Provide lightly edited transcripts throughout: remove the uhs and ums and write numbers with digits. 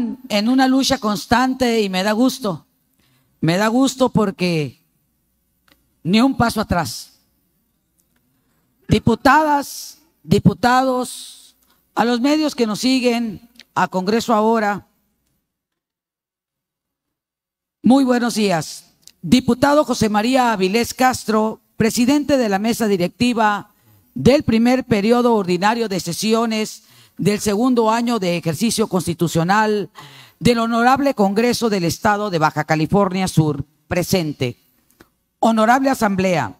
están en una lucha constante y me da gusto. Me da gusto porque ni un paso atrás. Diputadas, diputados, a los medios que nos siguen, a Congreso Ahora, muy buenos días. Diputado José María Avilés Castro, presidente de la mesa directiva del primer periodo ordinario de sesiones del segundo año de ejercicio constitucional del Honorable Congreso del Estado de Baja California Sur, presente. Honorable Asamblea,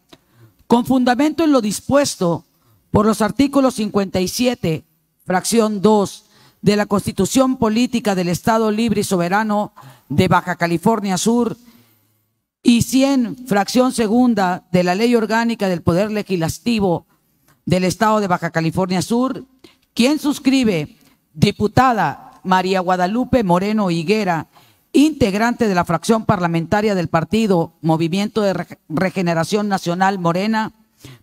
con fundamento en lo dispuesto por los artículos 57, fracción 2, de la Constitución Política del Estado Libre y Soberano de Baja California Sur y 100, fracción segunda, de la Ley Orgánica del Poder Legislativo del Estado de Baja California Sur, quien suscribe, diputada María Guadalupe Moreno Higuera, integrante de la fracción parlamentaria del partido Movimiento de Regeneración Nacional Morena,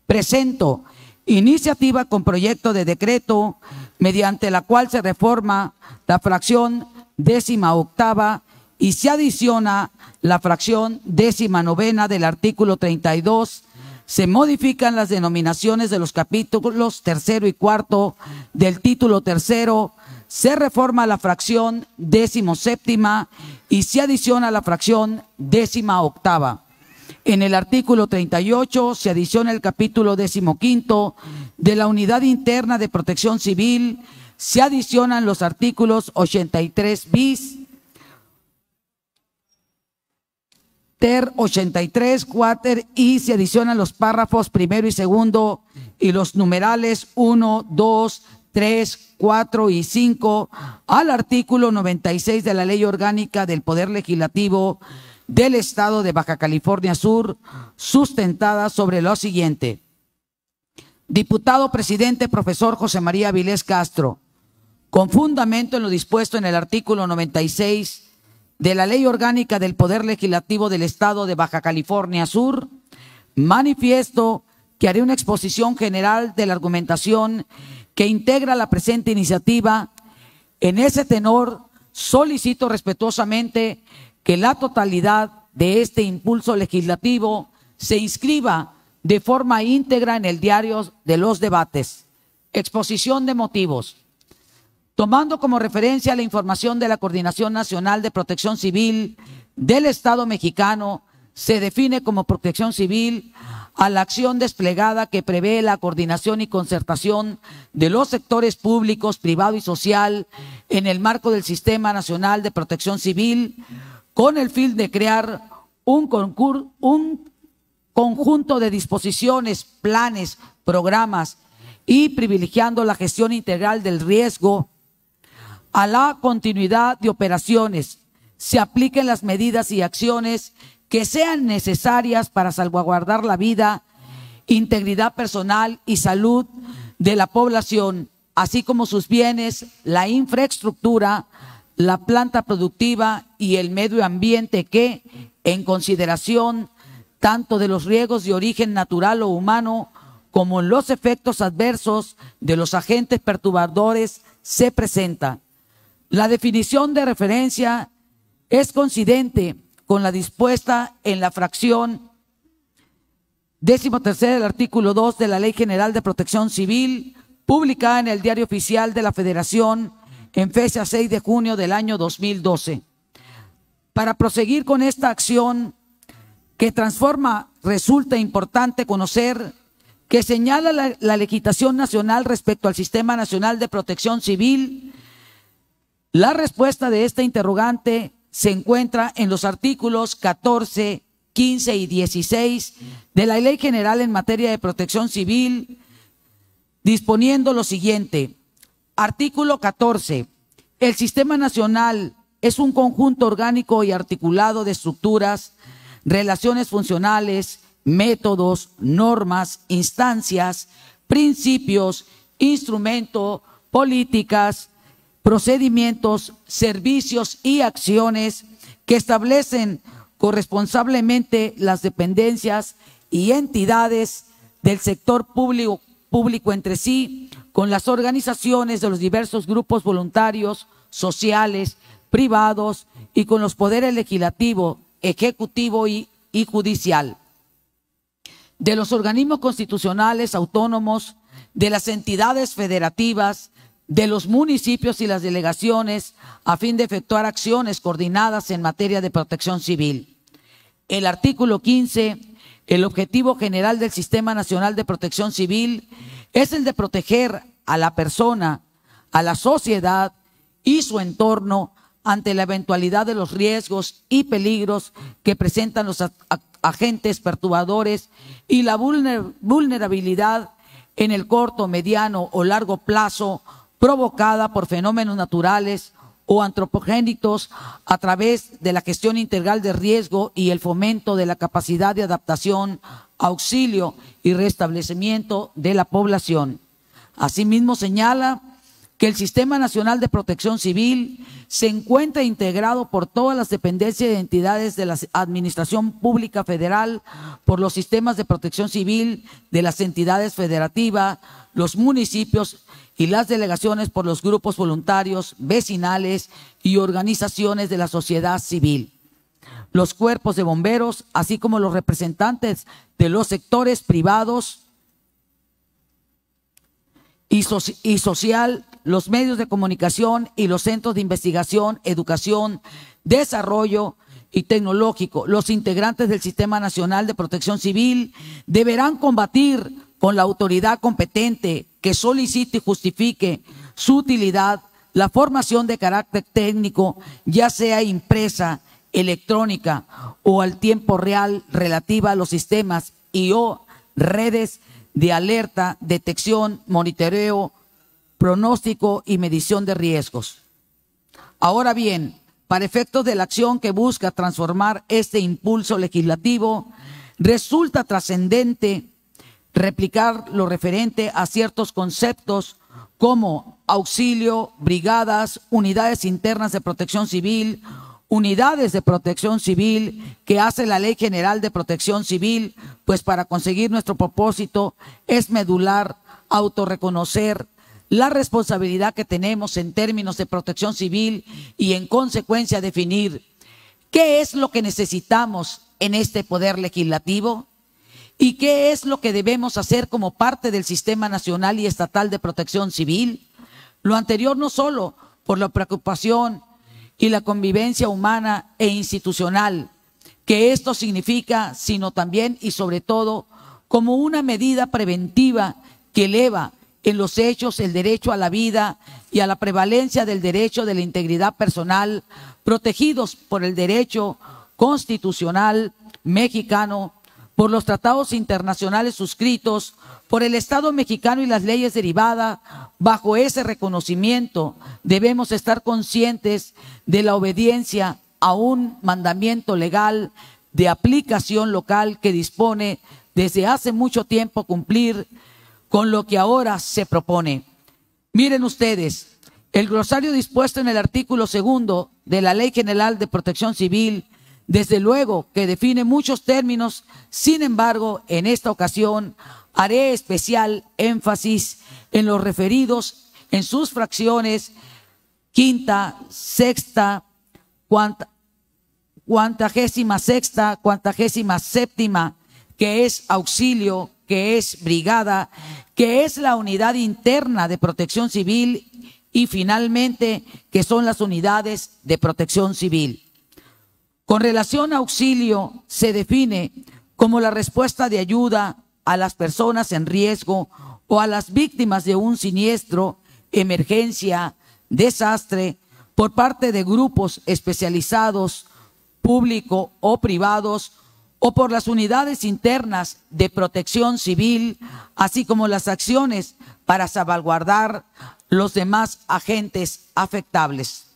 presento iniciativa con proyecto de decreto mediante la cual se reforma la fracción 18ª y se adiciona la fracción 19ª del artículo 32. Se modifican las denominaciones de los capítulos tercero y cuarto del título tercero, se reforma la fracción 17ª y se adiciona la fracción 18ª. En el artículo 38 se adiciona el capítulo 15º de la Unidad Interna de Protección Civil, se adicionan los artículos 83 bis, ter 83, cuater, y se adicionan los párrafos primero y segundo y los numerales 1, 2, 3, 4 y 5 al artículo 96 de la Ley Orgánica del Poder Legislativo del Estado de Baja California Sur, sustentada sobre lo siguiente. Diputado presidente profesor José María Avilés Castro, con fundamento en lo dispuesto en el artículo 96 de la Ley Orgánica del Poder Legislativo del Estado de Baja California Sur, manifiesto que haré una exposición general de la argumentación que integra la presente iniciativa. En ese tenor, solicito respetuosamente que la totalidad de este impulso legislativo se inscriba de forma íntegra en el diario de los debates. Exposición de motivos. Tomando como referencia la información de la Coordinación Nacional de Protección Civil del Estado mexicano, se define como protección civil a la acción desplegada que prevé la coordinación y concertación de los sectores públicos, privado y social en el marco del Sistema Nacional de Protección Civil, con el fin de crear un conjunto de disposiciones, planes, programas y privilegiando la gestión integral del riesgo a la continuidad de operaciones, se apliquen las medidas y acciones que sean necesarias para salvaguardar la vida, integridad personal y salud de la población, así como sus bienes, la infraestructura, la planta productiva y el medio ambiente que, en consideración tanto de los riesgos de origen natural o humano como los efectos adversos de los agentes perturbadores, se presenta. La definición de referencia es coincidente con la dispuesta en la fracción 13 del artículo 2 de la Ley General de Protección Civil, publicada en el Diario Oficial de la Federación en fecha 6 de junio del año 2012. Para proseguir con esta acción que transforma, resulta importante conocer que señala la legislación nacional respecto al Sistema Nacional de Protección Civil. La respuesta de esta interrogante se encuentra en los artículos 14, 15 y 16 de la Ley General en materia de protección civil, disponiendo lo siguiente. Artículo 14. El Sistema Nacional es un conjunto orgánico y articulado de estructuras, relaciones funcionales, métodos, normas, instancias, principios, instrumentos, políticas, procedimientos, servicios y acciones que establecen corresponsablemente las dependencias y entidades del sector público entre sí, con las organizaciones de los diversos grupos voluntarios, sociales, privados y con los poderes legislativo, ejecutivo y judicial, de los organismos constitucionales autónomos, de las entidades federativas, de los municipios y las delegaciones, a fin de efectuar acciones coordinadas en materia de protección civil. El artículo 15, el objetivo general del Sistema Nacional de Protección Civil es el de proteger a la persona, a la sociedad y su entorno ante la eventualidad de los riesgos y peligros que presentan los agentes perturbadores y la vulnerabilidad en el corto, mediano o largo plazo provocada por fenómenos naturales o antropogénicos a través de la gestión integral de riesgo y el fomento de la capacidad de adaptación, auxilio y restablecimiento de la población. Asimismo, señala que el Sistema Nacional de Protección Civil se encuentra integrado por todas las dependencias y entidades de la Administración Pública Federal, por los sistemas de protección civil de las entidades federativas, los municipios y las delegaciones, por los grupos voluntarios, vecinales y organizaciones de la sociedad civil, los cuerpos de bomberos, así como los representantes de los sectores privados y social, los medios de comunicación y los centros de investigación, educación, desarrollo y tecnológico. Los integrantes del Sistema Nacional de Protección Civil deberán combatir con la autoridad competente que solicite y justifique su utilidad la formación de carácter técnico, ya sea impresa, electrónica o al tiempo real, relativa a los sistemas y o redes de alerta, detección, monitoreo, pronóstico y medición de riesgos. Ahora bien, para efectos de la acción que busca transformar este impulso legislativo, resulta trascendente replicar lo referente a ciertos conceptos como auxilio, brigadas, unidades internas de protección civil, unidades de protección civil que hace la Ley General de Protección Civil, pues para conseguir nuestro propósito es medular, autorreconocer la responsabilidad que tenemos en términos de protección civil y en consecuencia definir qué es lo que necesitamos en este poder legislativo y qué es lo que debemos hacer como parte del Sistema Nacional y Estatal de Protección Civil. Lo anterior no solo por la preocupación y la convivencia humana e institucional que esto significa, sino también y sobre todo como una medida preventiva que eleva en los hechos el derecho a la vida y a la prevalencia del derecho de la integridad personal, protegidos por el derecho constitucional mexicano, por los tratados internacionales suscritos, por el Estado mexicano y las leyes derivadas. Bajo ese reconocimiento debemos estar conscientes de la obediencia a un mandamiento legal de aplicación local que dispone desde hace mucho tiempo cumplir con lo que ahora se propone. Miren ustedes, el glosario dispuesto en el artículo 2 de la Ley General de Protección Civil, desde luego que define muchos términos. Sin embargo, en esta ocasión haré especial énfasis en los referidos en sus fracciones quinta, sexta, cuantagésima sexta, cuantagésima séptima, que es auxilio, que es brigada, que es la unidad interna de protección civil y finalmente que son las unidades de protección civil. Con relación a auxilio, se define como la respuesta de ayuda a las personas en riesgo o a las víctimas de un siniestro, emergencia, desastre, por parte de grupos especializados, público o privados, o por las unidades internas de protección civil, así como las acciones para salvaguardar los demás agentes afectables.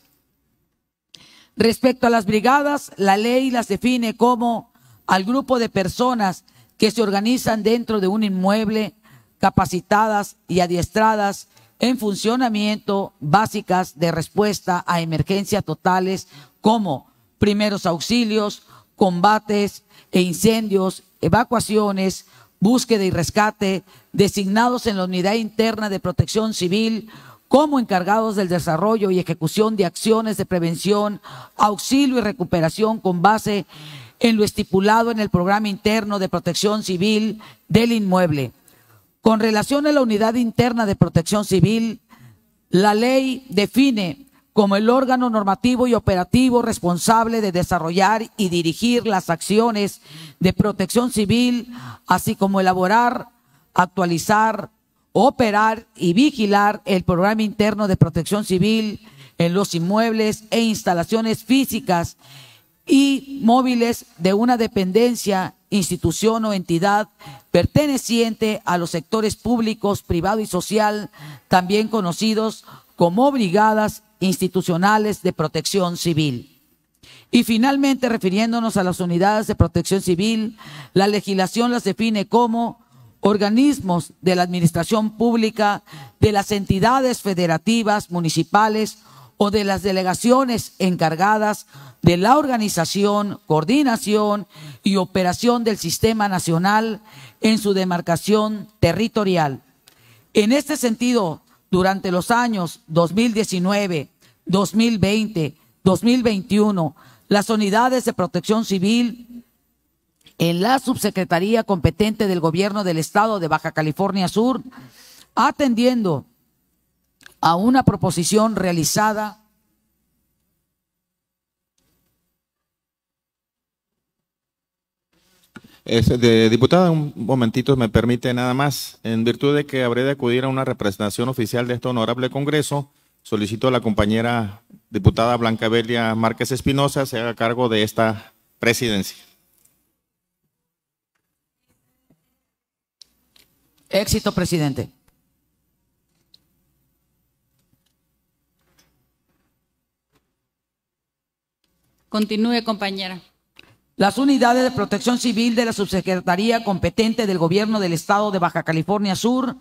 Respecto a las brigadas, la ley las define como al grupo de personas que se organizan dentro de un inmueble, capacitadas y adiestradas en funcionamiento básicas de respuesta a emergencias totales como primeros auxilios, combates e incendios, evacuaciones, búsqueda y rescate, designados en la unidad interna de protección civil como encargados del desarrollo y ejecución de acciones de prevención, auxilio y recuperación con base en lo estipulado en el Programa Interno de Protección Civil del inmueble. Con relación a la Unidad Interna de Protección Civil, la ley define como el órgano normativo y operativo responsable de desarrollar y dirigir las acciones de protección civil, así como elaborar, actualizar, operar y vigilar el Programa Interno de Protección Civil en los inmuebles e instalaciones físicas y móviles de una dependencia, institución o entidad perteneciente a los sectores públicos, privado y social, también conocidos como brigadas institucionales de protección civil. Y finalmente, refiriéndonos a las unidades de protección civil, la legislación las define como organismos de la administración pública, de las entidades federativas, municipales o de las delegaciones encargadas de la organización, coordinación y operación del sistema nacional en su demarcación territorial. En este sentido, durante los años 2019, 2020, 2021, las unidades de protección civil en la subsecretaría competente del Gobierno del Estado de Baja California Sur, atendiendo a una proposición realizada Diputada, un momentito, me permite nada más. En virtud de que habré de acudir a una representación oficial de este honorable Congreso, solicito a la compañera diputada Blanca Belia Márquez Espinosa se haga cargo de esta presidencia. Éxito, presidente. Continúe, compañera. Las unidades de protección civil de la subsecretaría competente del Gobierno del Estado de Baja California Sur,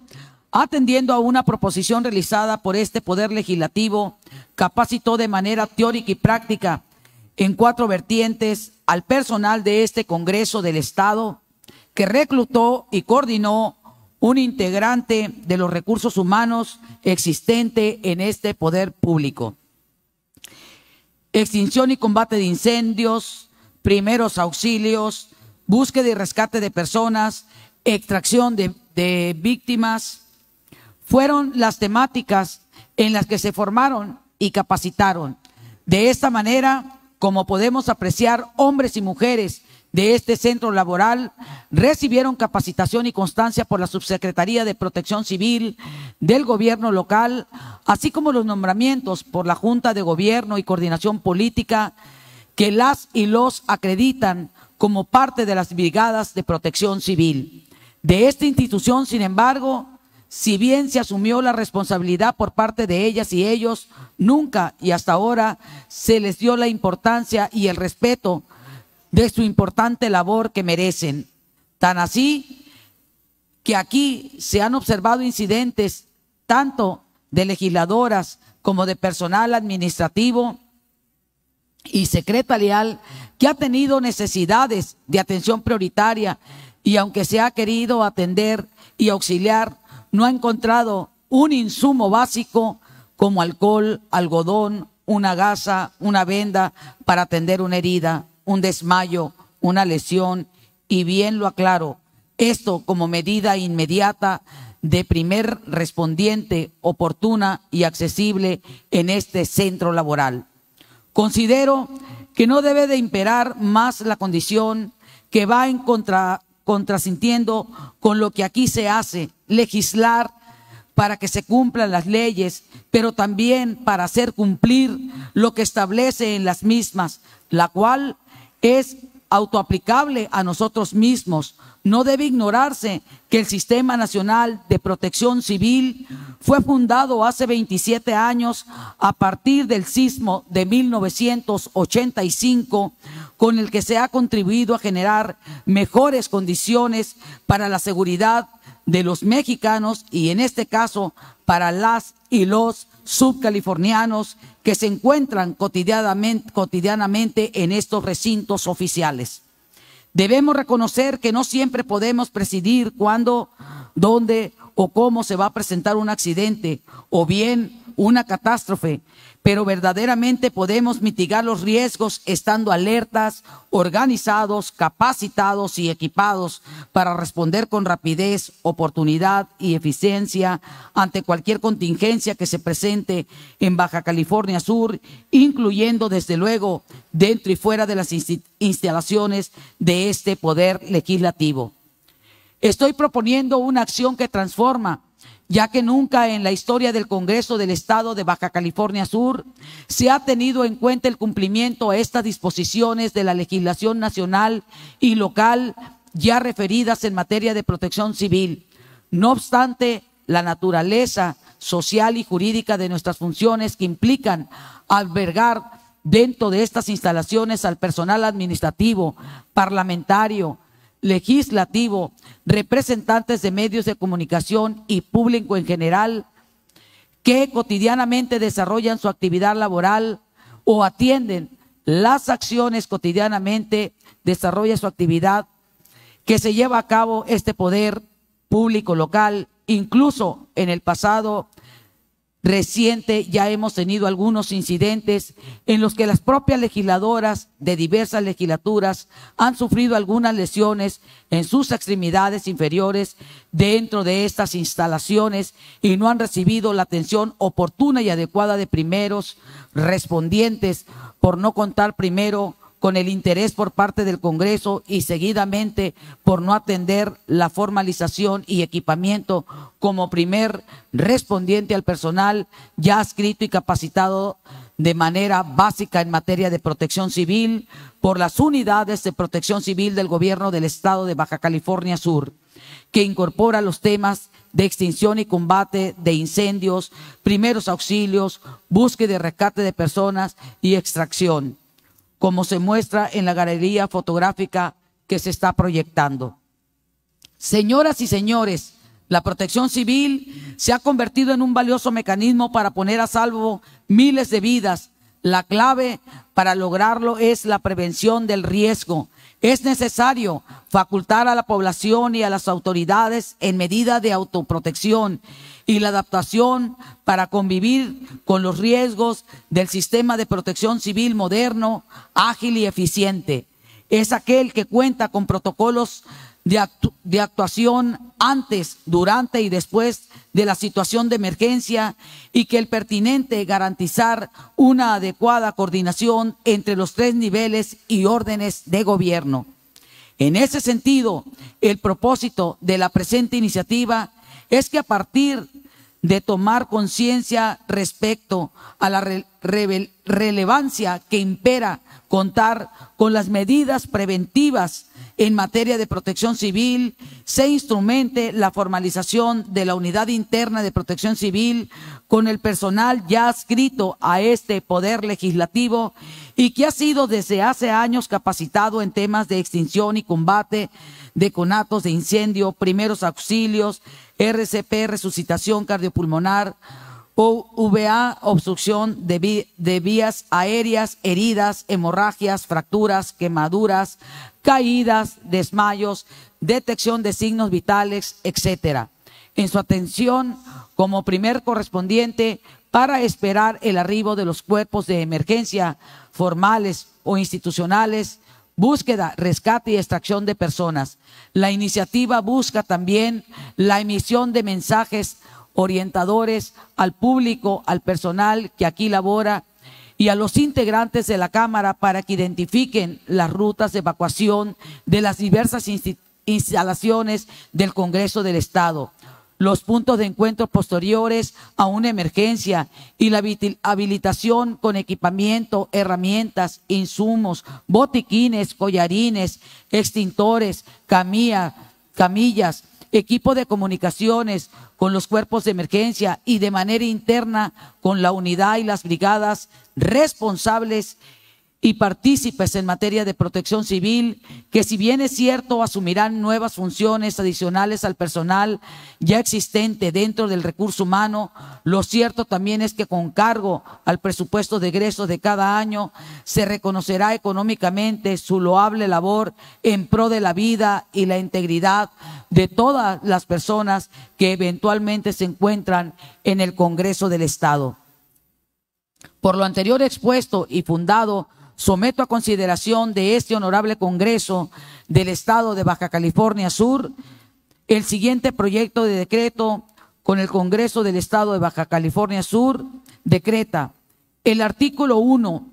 atendiendo a una proposición realizada por este Poder Legislativo, capacitó de manera teórica y práctica en 4 vertientes al personal de este Congreso del Estado, que reclutó y coordinó un integrante de los recursos humanos existente en este poder público. Extinción y combate de incendios, primeros auxilios, búsqueda y rescate de personas, extracción de víctimas, fueron las temáticas en las que se formaron y capacitaron. De esta manera, como podemos apreciar, hombres y mujeres de este centro laboral recibieron capacitación y constancia por la Subsecretaría de Protección Civil del Gobierno local, así como los nombramientos por la Junta de Gobierno y Coordinación Política, que las y los acreditan como parte de las brigadas de protección civil. De esta institución, sin embargo, si bien se asumió la responsabilidad por parte de ellas y ellos, nunca y hasta ahora se les dio la importancia y el respeto de su importante labor que merecen. Tan así que aquí se han observado incidentes tanto de legisladoras como de personal administrativo y secretarial que ha tenido necesidades de atención prioritaria y aunque se ha querido atender y auxiliar, no ha encontrado un insumo básico como alcohol, algodón, una gasa, una venda para atender una herida, un desmayo, una lesión, y bien lo aclaro, esto como medida inmediata de primer respondiente oportuna y accesible en este centro laboral. Considero que no debe de imperar más la condición que va en contrasintiendo con lo que aquí se hace, legislar para que se cumplan las leyes, pero también para hacer cumplir lo que establece en las mismas, la cual es autoaplicable a nosotros mismos. No debe ignorarse que el Sistema Nacional de Protección Civil fue fundado hace 27 años a partir del sismo de 1985, con el que se ha contribuido a generar mejores condiciones para la seguridad de los mexicanos y en este caso para las y los subcalifornianos que se encuentran cotidianamente en estos recintos oficiales. Debemos reconocer que no siempre podemos presidir cuándo, dónde o cómo se va a presentar un accidente, o bien una catástrofe, pero verdaderamente podemos mitigar los riesgos estando alertas, organizados, capacitados y equipados para responder con rapidez, oportunidad y eficiencia ante cualquier contingencia que se presente en Baja California Sur, incluyendo desde luego dentro y fuera de las instalaciones de este poder legislativo. Estoy proponiendo una acción que transforma, ya que nunca en la historia del Congreso del Estado de Baja California Sur se ha tenido en cuenta el cumplimiento a estas disposiciones de la legislación nacional y local ya referidas en materia de protección civil. No obstante, la naturaleza social y jurídica de nuestras funciones que implican albergar dentro de estas instalaciones al personal administrativo, parlamentario, legislativo, representantes de medios de comunicación y público en general que cotidianamente desarrollan su actividad laboral o atienden las acciones cotidianamente, desarrolla su actividad que se lleva a cabo este poder público local. Incluso en el pasado reciente ya hemos tenido algunos incidentes en los que las propias legisladoras de diversas legislaturas han sufrido algunas lesiones en sus extremidades inferiores dentro de estas instalaciones y no han recibido la atención oportuna y adecuada de primeros respondientes por no contar primero con el interés por parte del Congreso y seguidamente por no atender la formalización y equipamiento como primer respondiente al personal ya adscrito y capacitado de manera básica en materia de protección civil por las unidades de protección civil del Gobierno del Estado de Baja California Sur, que incorpora los temas de extinción y combate de incendios, primeros auxilios, búsqueda y rescate de personas y extracción, como se muestra en la galería fotográfica que se está proyectando. Señoras y señores, la protección civil se ha convertido en un valioso mecanismo para poner a salvo miles de vidas. La clave para lograrlo es la prevención del riesgo. Es necesario facultar a la población y a las autoridades en medida de autoprotección y la adaptación para convivir con los riesgos del sistema de protección civil moderno, ágil y eficiente. Es aquel que cuenta con protocolos de actuación antes, durante y después de la situación de emergencia y que el pertinente garantizar una adecuada coordinación entre los tres niveles y órdenes de gobierno. En ese sentido, el propósito de la presente iniciativa es que a partir de tomar conciencia respecto a la relevancia que impera contar con las medidas preventivas en materia de protección civil, se instrumente la formalización de la unidad interna de protección civil con el personal ya adscrito a este poder legislativo y que ha sido desde hace años capacitado en temas de extinción y combate de conatos de incendio, primeros auxilios, RCP, resucitación cardiopulmonar, OVA, obstrucción de vías aéreas, heridas, hemorragias, fracturas, quemaduras, caídas, desmayos, detección de signos vitales, etcétera. En su atención como primer correspondiente para esperar el arribo de los cuerpos de emergencia formales o institucionales, búsqueda, rescate y extracción de personas. La iniciativa busca también la emisión de mensajes orientadores al público, al personal que aquí labora y a los integrantes de la Cámara para que identifiquen las rutas de evacuación de las diversas instalaciones del Congreso del Estado, los puntos de encuentro posteriores a una emergencia y la habilitación con equipamiento, herramientas, insumos, botiquines, collarines, extintores, camillas, equipo de comunicaciones con los cuerpos de emergencia y de manera interna con la unidad y las brigadas responsables y partícipes en materia de protección civil, que si bien es cierto asumirán nuevas funciones adicionales al personal ya existente dentro del recurso humano, lo cierto también es que con cargo al presupuesto de egresos de cada año se reconocerá económicamente su loable labor en pro de la vida y la integridad de todas las personas que eventualmente se encuentran en el Congreso del Estado. Por lo anterior expuesto y fundado, someto a consideración de este honorable Congreso del Estado de Baja California Sur el siguiente proyecto de decreto. Con el Congreso del Estado de Baja California Sur decreta: el artículo 1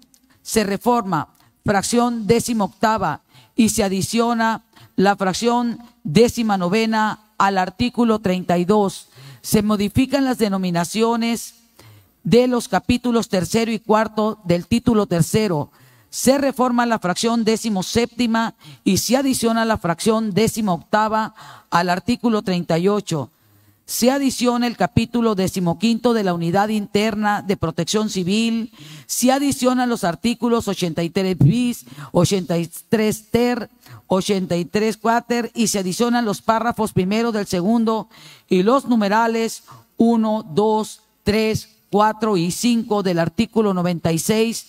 se reforma fracción 18ª y se adiciona la fracción 19ª al artículo 32. Se modifican las denominaciones de los capítulos 3 y 4 del título 3. Se reforma la fracción 17ª y se adiciona la fracción 18ª al artículo 38. Se adiciona el capítulo 15 de la Unidad Interna de Protección Civil. Se adicionan los artículos 83 bis, 83 ter, 83 quater y se adicionan los párrafos primero del segundo y los numerales 1, 2, 3, 4 y 5 del artículo 96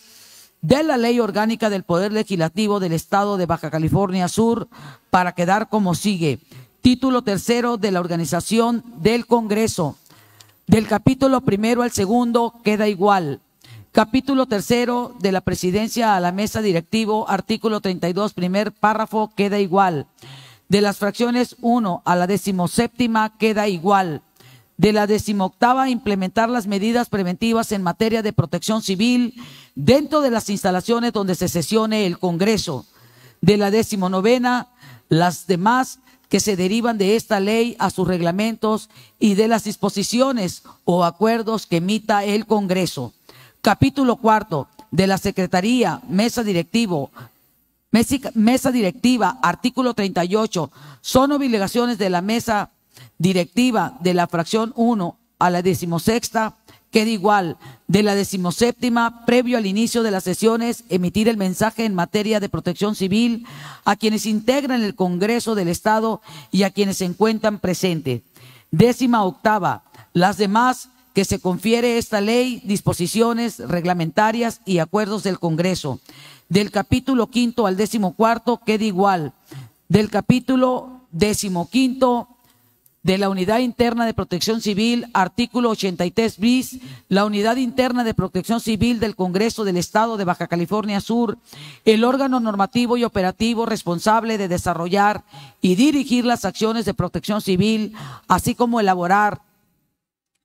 de la Ley Orgánica del Poder Legislativo del Estado de Baja California Sur para quedar como sigue. Título 3 de la organización del Congreso. Del capítulo 1 al 2 queda igual. Capítulo 3 de la presidencia a la mesa directivo, artículo 32, primer párrafo, queda igual. De las fracciones 1 a la 17ª queda igual. De la 18ª, implementar las medidas preventivas en materia de protección civil dentro de las instalaciones donde se sesione el Congreso. De la 19ª, las demás que se derivan de esta ley a sus reglamentos y de las disposiciones o acuerdos que emita el Congreso. Capítulo 4 de la Secretaría, Mesa Directiva, artículo 38, son obligaciones de la Mesa Directiva de la fracción 1 a la 16ª, queda igual. De la 17ª, previo al inicio de las sesiones, emitir el mensaje en materia de protección civil a quienes integran el Congreso del Estado y a quienes se encuentran presentes. 18ª, las demás que se confiere esta ley, disposiciones reglamentarias y acuerdos del Congreso. Del capítulo 5 al 14 queda igual. Del capítulo 15 de la Unidad Interna de Protección Civil, artículo 83 bis, la Unidad Interna de Protección Civil del Congreso del Estado de Baja California Sur, el órgano normativo y operativo responsable de desarrollar y dirigir las acciones de protección civil, así como elaborar,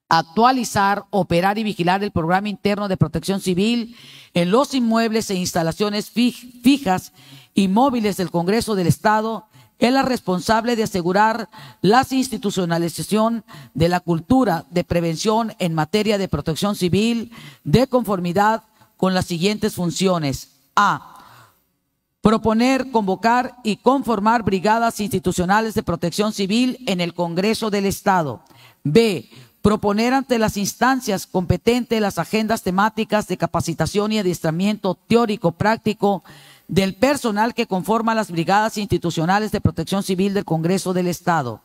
actualizar, operar y vigilar el programa interno de protección civil en los inmuebles e instalaciones fijas y móviles del Congreso del Estado. Es la responsable de asegurar la institucionalización de la cultura de prevención en materia de protección civil de conformidad con las siguientes funciones. A. Proponer, convocar y conformar brigadas institucionales de protección civil en el Congreso del Estado. B. Proponer ante las instancias competentes las agendas temáticas de capacitación y adiestramiento teórico práctico del personal que conforma las brigadas institucionales de protección civil del Congreso del Estado.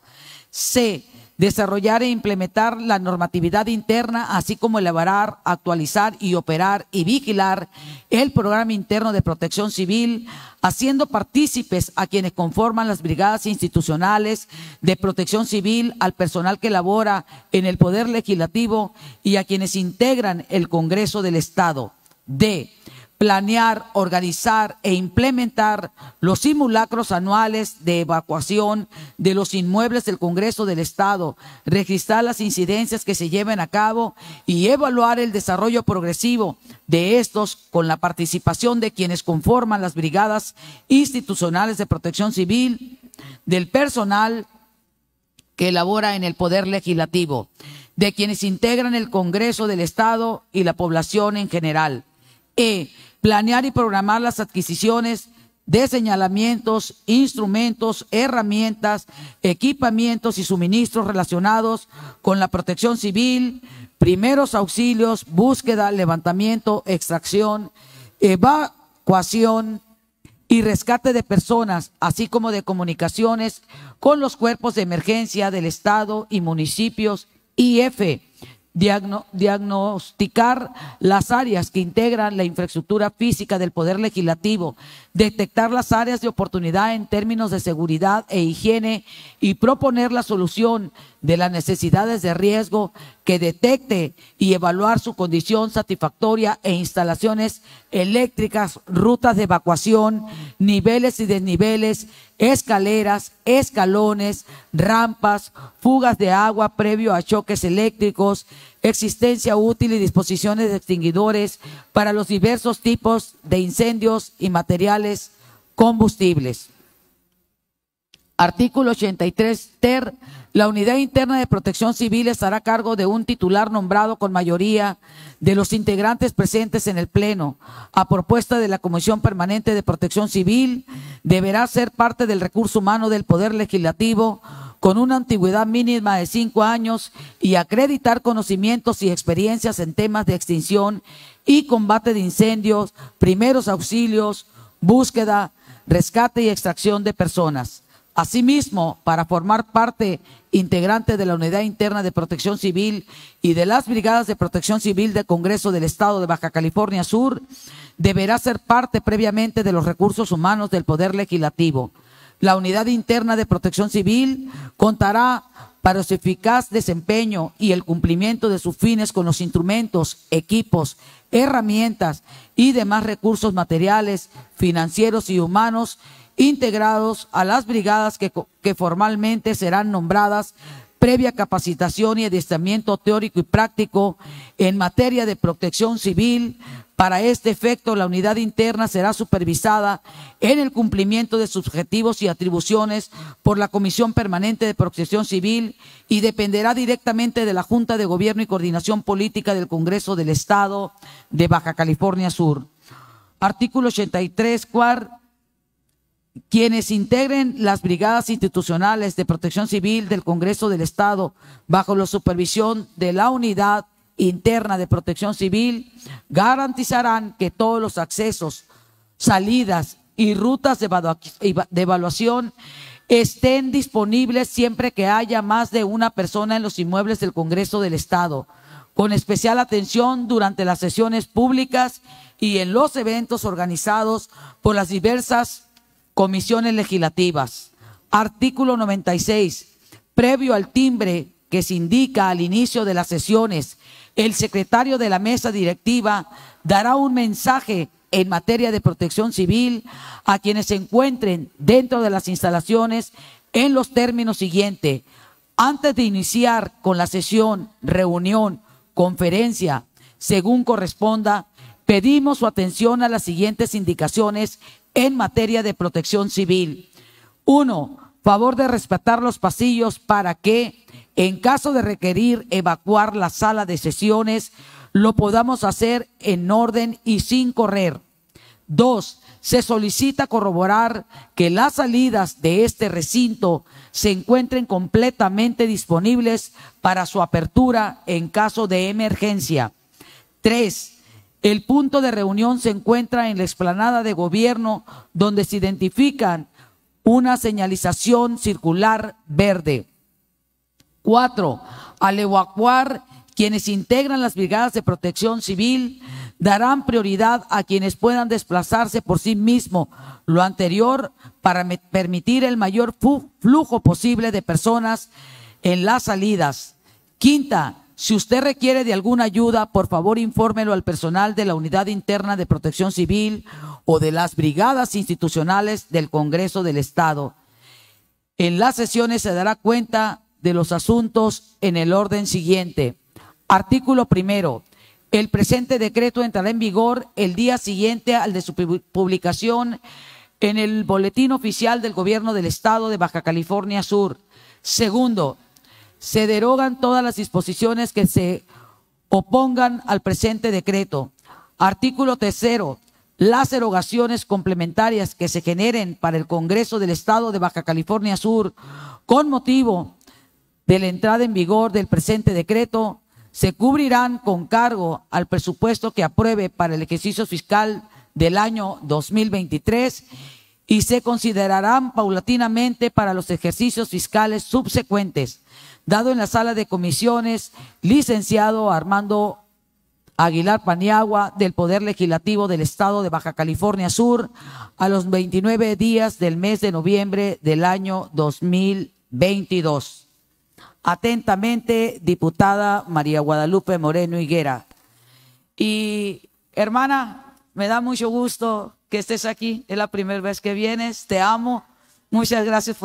C. Desarrollar e implementar la normatividad interna, así como elaborar, actualizar y operar y vigilar el programa interno de protección civil, haciendo partícipes a quienes conforman las brigadas institucionales de protección civil, al personal que labora en el Poder Legislativo y a quienes integran el Congreso del Estado. D. Planear, organizar e implementar los simulacros anuales de evacuación de los inmuebles del Congreso del Estado, registrar las incidencias que se lleven a cabo y evaluar el desarrollo progresivo de estos con la participación de quienes conforman las brigadas institucionales de protección civil, del personal que elabora en el Poder Legislativo, de quienes integran el Congreso del Estado y la población en general. Planear y programar las adquisiciones de señalamientos, instrumentos, herramientas, equipamientos y suministros relacionados con la protección civil, primeros auxilios, búsqueda, levantamiento, extracción, evacuación y rescate de personas, así como de comunicaciones con los cuerpos de emergencia del Estado y municipios. Y F. Diagnosticar las áreas que integran la infraestructura física del Poder Legislativo, detectar las áreas de oportunidad en términos de seguridad e higiene y proponer la solución de las necesidades de riesgo que detecte y evaluar su condición satisfactoria e instalaciones eléctricas, rutas de evacuación, niveles y desniveles, escaleras, escalones, rampas, fugas de agua previo a choques eléctricos, existencia útil y disposiciones de extinguidores para los diversos tipos de incendios y materiales combustibles. Artículo 83 ter. La Unidad Interna de Protección Civil estará a cargo de un titular nombrado con mayoría de los integrantes presentes en el Pleno. A propuesta de la Comisión Permanente de Protección Civil, deberá ser parte del recurso humano del Poder Legislativo con una antigüedad mínima de 5 años y acreditar conocimientos y experiencias en temas de extinción y combate de incendios, primeros auxilios, búsqueda, rescate y extracción de personas. Asimismo, para formar parte integrante de la Unidad Interna de Protección Civil y de las Brigadas de Protección Civil del Congreso del Estado de Baja California Sur, deberá ser parte previamente de los recursos humanos del Poder Legislativo. La Unidad Interna de Protección Civil contará para su eficaz desempeño y el cumplimiento de sus fines con los instrumentos, equipos, herramientas y demás recursos materiales, financieros y humanos integrados a las brigadas que formalmente serán nombradas previa capacitación y adiestramiento teórico y práctico en materia de protección civil. Para este efecto, la unidad interna será supervisada en el cumplimiento de sus objetivos y atribuciones por la Comisión Permanente de Protección Civil y dependerá directamente de la Junta de Gobierno y Coordinación Política del Congreso del Estado de Baja California Sur. Artículo 83, cuart. Quienes integren las brigadas institucionales de protección civil del Congreso del Estado bajo la supervisión de la Unidad Interna de Protección Civil garantizarán que todos los accesos, salidas y rutas de evaluación estén disponibles siempre que haya más de una persona en los inmuebles del Congreso del Estado, con especial atención durante las sesiones públicas y en los eventos organizados por las diversas comisiones legislativas. Artículo 96. Previo al timbre que se indica al inicio de las sesiones, el secretario de la mesa directiva dará un mensaje en materia de protección civil a quienes se encuentren dentro de las instalaciones en los términos siguientes. Antes de iniciar con la sesión, reunión, conferencia, según corresponda, pedimos su atención a las siguientes indicaciones en materia de protección civil. 1. Favor de respetar los pasillos para que, en caso de requerir evacuar la sala de sesiones, lo podamos hacer en orden y sin correr. 2. Se solicita corroborar que las salidas de este recinto se encuentren completamente disponibles para su apertura en caso de emergencia. 3. El punto de reunión se encuentra en la explanada de gobierno, donde se identifican una señalización circular verde. 4. Al evacuar, quienes integran las brigadas de protección civil darán prioridad a quienes puedan desplazarse por sí mismos, lo anterior para permitir el mayor flujo posible de personas en las salidas. 5. Si usted requiere de alguna ayuda, por favor infórmelo al personal de la Unidad Interna de Protección Civil o de las brigadas institucionales del Congreso del Estado. En las sesiones se dará cuenta de los asuntos en el orden siguiente. Artículo 1. El presente decreto entrará en vigor el día siguiente al de su publicación en el Boletín Oficial del Gobierno del Estado de Baja California Sur. 2. Se derogan todas las disposiciones que se opongan al presente decreto. Artículo 3. Las erogaciones complementarias que se generen para el Congreso del Estado de Baja California Sur con motivo de la entrada en vigor del presente decreto se cubrirán con cargo al presupuesto que apruebe para el ejercicio fiscal del año 2023 y se considerarán paulatinamente para los ejercicios fiscales subsecuentes. Dado en la sala de comisiones, licenciado Armando Aguilar Paniagua, del Poder Legislativo del Estado de Baja California Sur, a los 29 días del mes de noviembre del año 2022. Atentamente, diputada María Guadalupe Moreno Higuera. Y hermana, me da mucho gusto que estés aquí. Es la primera vez que vienes. Te amo. Muchas gracias por